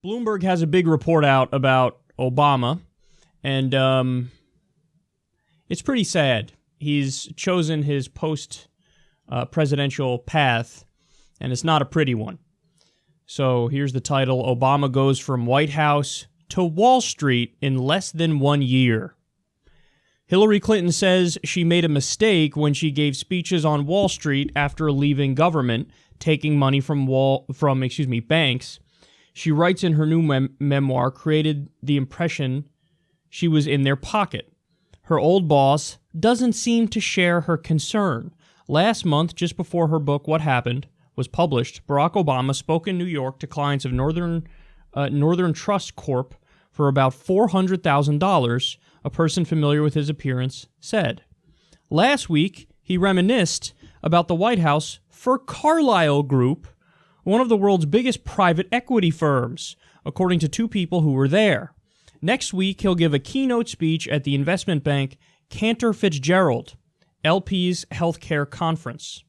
Bloomberg has a big report out about Obama, and it's pretty sad. He's chosen his post-presidential path, and it's not a pretty one. So here's the title: Obama goes from White House to Wall Street in less than 1 year. Hillary Clinton says she made a mistake when she gave speeches on Wall Street after leaving government, taking money from banks. She writes in her new memoir, created the impression she was in their pocket. Her old boss doesn't seem to share her concern. Last month, just before her book, What Happened, was published, Barack Obama spoke in New York to clients of Northern Trust Corp. For about $400,000, a person familiar with his appearance said. Last week, he reminisced about the White House for Carlyle Group, one of the world's biggest private equity firms, according to two people who were there. Next week, he'll give a keynote speech at the investment bank Cantor Fitzgerald, LP's healthcare conference.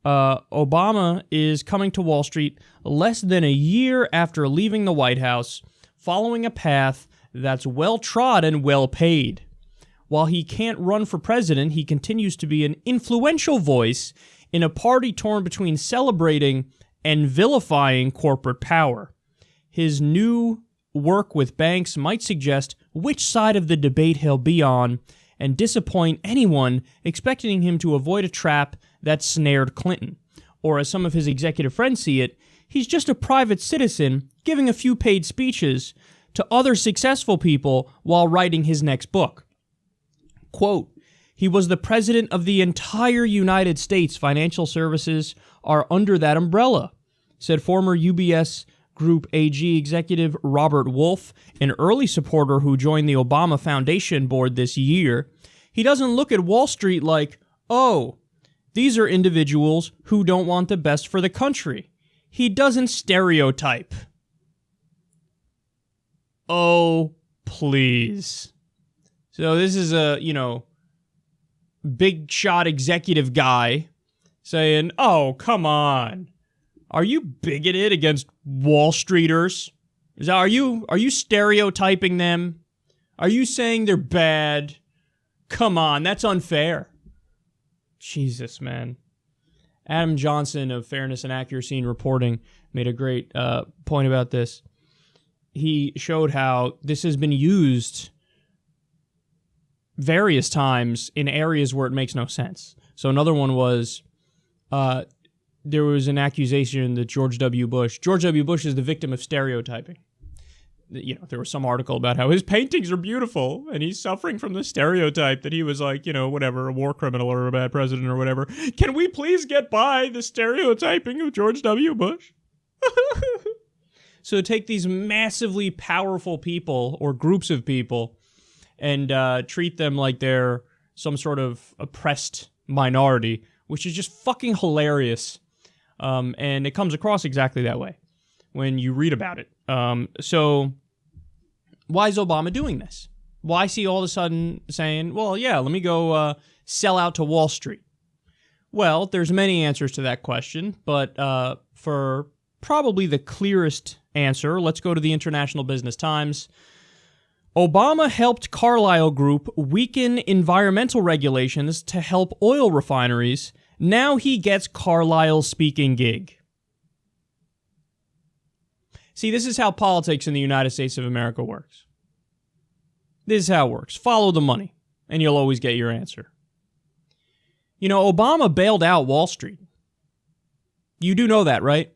Obama is coming to Wall Street less than a year after leaving the White House, following a path that's well-trod and well-paid. While he can't run for president, he continues to be an influential voice in a party torn between celebrating and vilifying corporate power. His new work with banks might suggest which side of the debate he'll be on and disappoint anyone expecting him to avoid a trap that snared Clinton. Or as some of his executive friends see it, he's just a private citizen giving a few paid speeches to other successful people while writing his next book. Quote, he was the president of the entire United States. Financial services are under that umbrella, said former UBS Group AG executive Robert Wolf, an early supporter who joined the Obama Foundation board this year. He doesn't look at Wall Street like, oh, these are individuals who don't want the best for the country. He doesn't stereotype. Oh, please. So this is a, big shot executive guy saying, oh, come on. Are you bigoted against Wall Streeters? Are you stereotyping them? Are you saying they're bad? Come on, that's unfair. Jesus, man. Adam Johnson of Fairness and Accuracy in Reporting made a great point about this. He showed how this has been used various times in areas where it makes no sense. So another one was there was an accusation that George W. Bush is the victim of stereotyping. There was some article about how his paintings are beautiful and he's suffering from the stereotype that he was like, a war criminal or a bad president or whatever. Can we please get by the stereotyping of George W. Bush? So take these massively powerful people or groups of people and treat them like they're some sort of oppressed minority, which is just fucking hilarious. And it comes across exactly that way when you read about it. So why is Obama doing this? Why is he all of a sudden saying, well, yeah, let me go sell out to Wall Street? Well, there's many answers to that question, but for probably the clearest answer, let's go to the International Business Times. Obama helped Carlyle Group weaken environmental regulations to help oil refineries. Now he gets Carlyle's speaking gig. See, this is how politics in the United States of America works. This is how it works. Follow the money, and you'll always get your answer. Obama bailed out Wall Street. You do know that, right?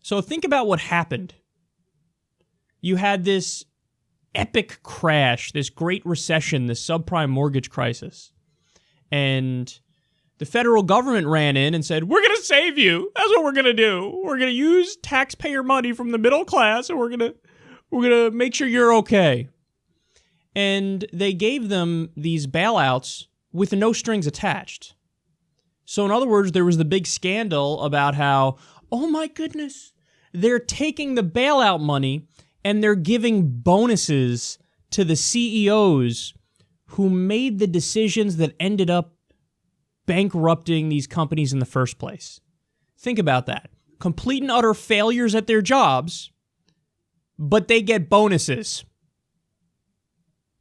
So think about what happened. You had this epic crash, this great recession, this subprime mortgage crisis. And the federal government ran in and said, we're going to save you. That's what we're going to do. We're going to use taxpayer money from the middle class, and we're going to make sure you're okay. And they gave them these bailouts with no strings attached. So in other words, there was the big scandal about how, oh my goodness, they're taking the bailout money and they're giving bonuses to the CEOs who made the decisions that ended up bankrupting these companies in the first place. Think about that. Complete and utter failures at their jobs, but they get bonuses.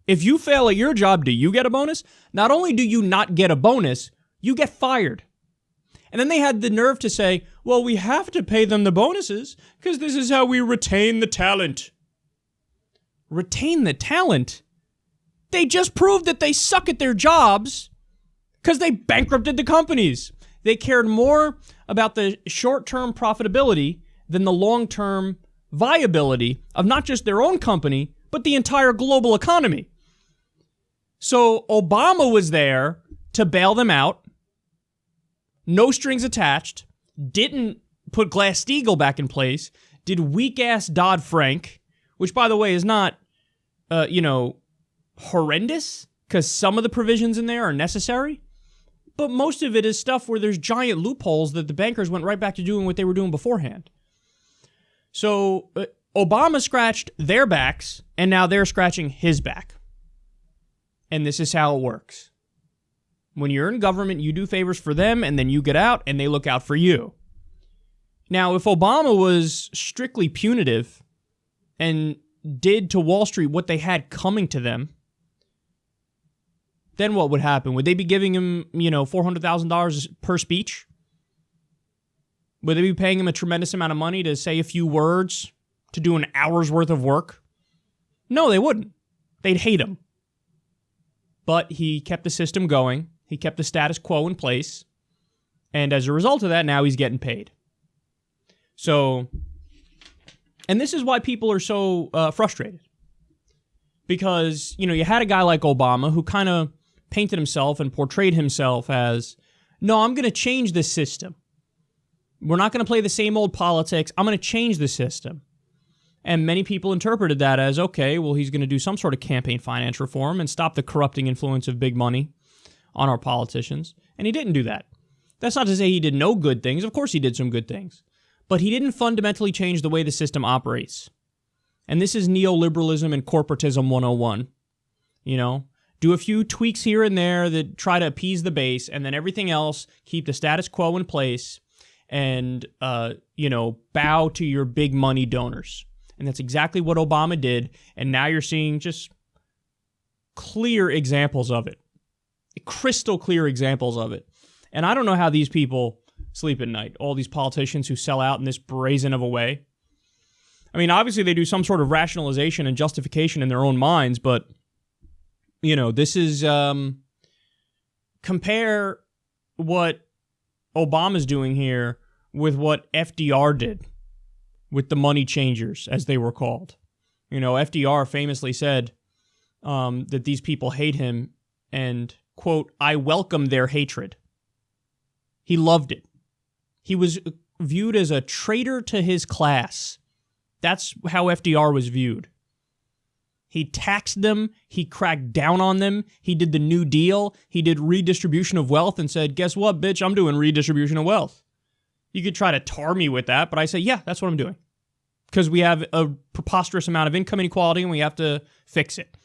If you fail at your job, do you get a bonus? Not only do you not get a bonus, you get fired. And then they had the nerve to say, well, we have to pay them the bonuses because this is how we retain the talent. Retain the talent? They just proved that they suck at their jobs because they bankrupted the companies. They cared more about the short-term profitability than the long-term viability of not just their own company, but the entire global economy. So Obama was there to bail them out. No strings attached, didn't put Glass-Steagall back in place, did weak-ass Dodd-Frank, which, by the way, is not, horrendous, because some of the provisions in there are necessary, but most of it is stuff where there's giant loopholes that the bankers went right back to doing what they were doing beforehand. So Obama scratched their backs, and now they're scratching his back. And this is how it works. When you're in government, you do favors for them, and then you get out, and they look out for you. Now, if Obama was strictly punitive and did to Wall Street what they had coming to them, then what would happen? Would they be giving him, $400,000 per speech? Would they be paying him a tremendous amount of money to say a few words, to do an hour's worth of work? No, they wouldn't. They'd hate him. But he kept the system going. He kept the status quo in place. And as a result of that, now he's getting paid. So, and this is why people are so frustrated. Because, you had a guy like Obama who kind of painted himself and portrayed himself as, no, I'm going to change this system. We're not going to play the same old politics. I'm going to change the system. And many people interpreted that as, okay, well, he's going to do some sort of campaign finance reform and stop the corrupting influence of big money on our politicians. And he didn't do that. That's not to say he did no good things. Of course he did some good things. But he didn't fundamentally change the way the system operates. And this is neoliberalism and corporatism 101. Do a few tweaks here and there that try to appease the base, and then everything else, keep the status quo in place and, bow to your big money donors. And that's exactly what Obama did. And now you're seeing just clear examples of it. Crystal clear examples of it. And I don't know how these people sleep at night. All these politicians who sell out in this brazen of a way. I mean, obviously they do some sort of rationalization and justification in their own minds, but, this is, compare what Obama's doing here with what FDR did with the money changers, as they were called. FDR famously said that these people hate him and, quote, I welcome their hatred. He loved it. He was viewed as a traitor to his class. That's how FDR was viewed. He taxed them. He cracked down on them. He did the New Deal. He did redistribution of wealth and said, guess what, bitch? I'm doing redistribution of wealth. You could try to tar me with that, but I say, yeah, that's what I'm doing. Because we have a preposterous amount of income inequality and we have to fix it.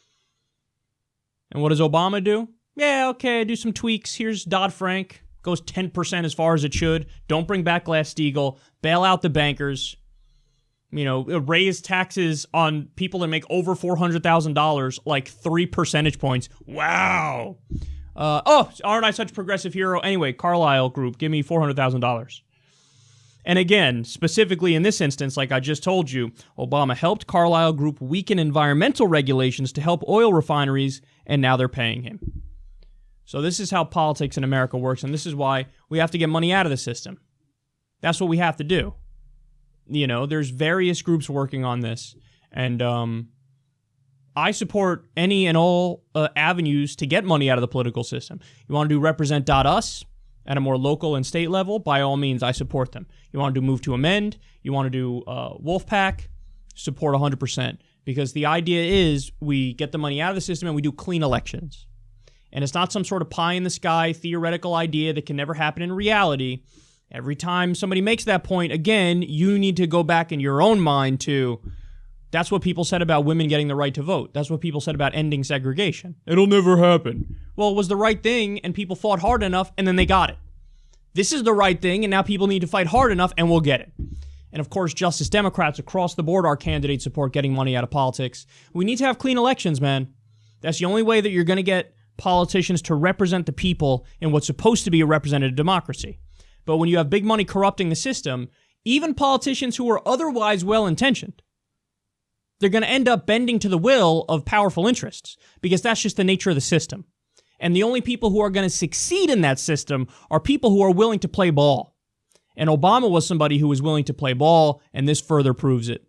And what does Obama do? Yeah, okay, do some tweaks. Here's Dodd-Frank. Goes 10% as far as it should. Don't bring back Glass-Steagall. Bail out the bankers. Raise taxes on people that make over $400,000 like 3 percentage points. Wow. Aren't I such a progressive hero? Anyway, Carlyle Group, give me $400,000. And again, specifically in this instance, like I just told you, Obama helped Carlyle Group weaken environmental regulations to help oil refineries, and now they're paying him. So this is how politics in America works, and this is why we have to get money out of the system. That's what we have to do. There's various groups working on this, and I support any and all avenues to get money out of the political system. You want to do represent.us at a more local and state level, by all means, I support them. You want to do move to amend, you want to do Wolfpack, support 100%. Because the idea is we get the money out of the system and we do clean elections. And it's not some sort of pie-in-the-sky theoretical idea that can never happen in reality. Every time somebody makes that point, again, you need to go back in your own mind to, that's what people said about women getting the right to vote. That's what people said about ending segregation. It'll never happen. Well, it was the right thing, and people fought hard enough, and then they got it. This is the right thing, and now people need to fight hard enough, and we'll get it. and of course Justice Democrats across the board, our candidates support getting money out of politics. We need to have clean elections, man. That's the only way that you're going to get politicians to represent the people in what's supposed to be a representative democracy. But when you have big money corrupting the system, even politicians who are otherwise well-intentioned, they're going to end up bending to the will of powerful interests, because that's just the nature of the system. And the only people who are going to succeed in that system are people who are willing to play ball. And Obama was somebody who was willing to play ball, and this further proves it.